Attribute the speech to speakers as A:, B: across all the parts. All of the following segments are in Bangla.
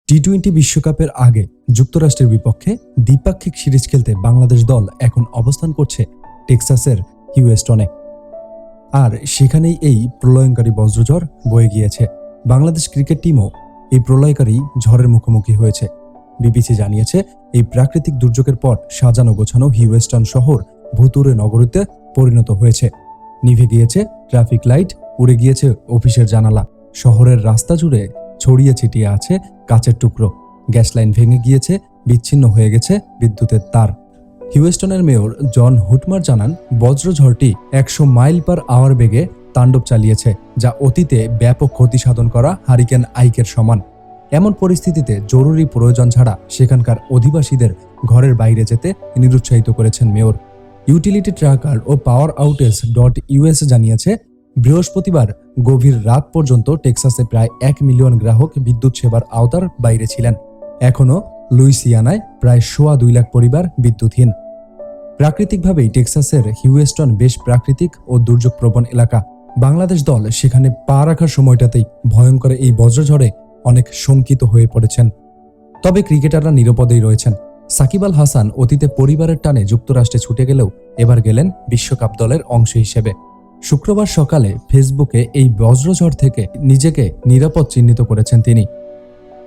A: টি-20 বিশ্বকাপের আগে যুক্তরাষ্ট্রের বিপক্ষে দ্বিপাক্ষিক সিরিজ খেলতে বাংলাদেশ দল এখন অবস্থান করছে টেক্সাসের হিউস্টনে। আর সেখানেই এই প্রলয়ঙ্কারী বজ্রঝড় বয়ে গিয়েছে। বাংলাদেশ ক্রিকেট টিমও এই প্রলয়কারী ঝড়ের মুখোমুখি হয়েছে। বিবিসি জানিয়েছে, এই প্রাকৃতিক দুর্যোগের পর সাজানো গোছানো হিউস্টন শহর ভুতুড়ে নগরীতে পরিণত হয়েছে। নিভে গিয়েছে ট্রাফিক লাইট, উড়ে গিয়েছে অফিসের জানালা, শহরের রাস্তা জুড়ে ছড়িয়ে ছিটিয়ে আছে কাচের টুকরো, গ্যাস লাইন ভেঙে গিয়েছে, বিচ্ছিন্ন হয়ে গেছে বিদ্যুতের তার। হিউস্টনের মেয়র জন হুটমার জানান, বজ্রঝড়টি 100 মাইল পার আওয়ার বেগে তাণ্ডব চালিয়েছে, যা অতীতে ব্যাপক ক্ষতি সাধন করা হারিকেন আইকের সমান। এমন পরিস্থিতিতে জরুরি প্রয়োজন ছাড়া সেখানকার অধিবাসীদের ঘরের বাইরে যেতে নিরুৎসাহিত করেছেন মেয়র। ইউটিলিটি ট্র্যাকার ও পাওয়ার আউটেজ .ইউএস জানিয়েছে, বৃহস্পতিবার গভীর রাত পর্যন্ত টেক্সাসে প্রায় 1 মিলিয়ন গ্রাহক বিদ্যুৎ সেবার আওতার বাইরে ছিলেন। এখনও লুইসিয়ানায় প্রায় 2.25 লাখ পরিবার বিদ্যুৎহীন। প্রাকৃতিকভাবেই টেক্সাসের হিউস্টন বেশ প্রাকৃতিক ও দুর্যোগপ্রবণ এলাকা। বাংলাদেশ দল সেখানে পা রাখার সময়টাতেই ভয়ঙ্কর এই বজ্রঝড়ে অনেক শঙ্কিত হয়ে পড়েছেন। তবে ক্রিকেটাররা নিরাপদেই রয়েছেন। সাকিব আল হাসান অতীতে পরিবারের টানে যুক্তরাষ্ট্রে ছুটে গেলেও এবার গেলেন বিশ্বকাপ দলের অংশ হিসেবে। শুক্রবার সকালে ফেসবুকে এই বজ্রঝড় থেকে নিজেকে নিরাপদ চিহ্নিত করেছেন তিনি।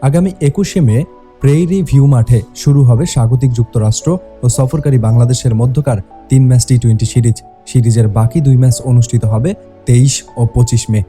A: আগামী 21শে মে প্রেইরি ভিউ মাঠে শুরু হবে স্বাগতিক যুক্তরাষ্ট্র ও সফরকারী বাংলাদেশের মধ্যকার 3 ম্যাচ টি-20 সিরিজের বাকি 2 ম্যাচ অনুষ্ঠিত হবে 23 ও 25 মে।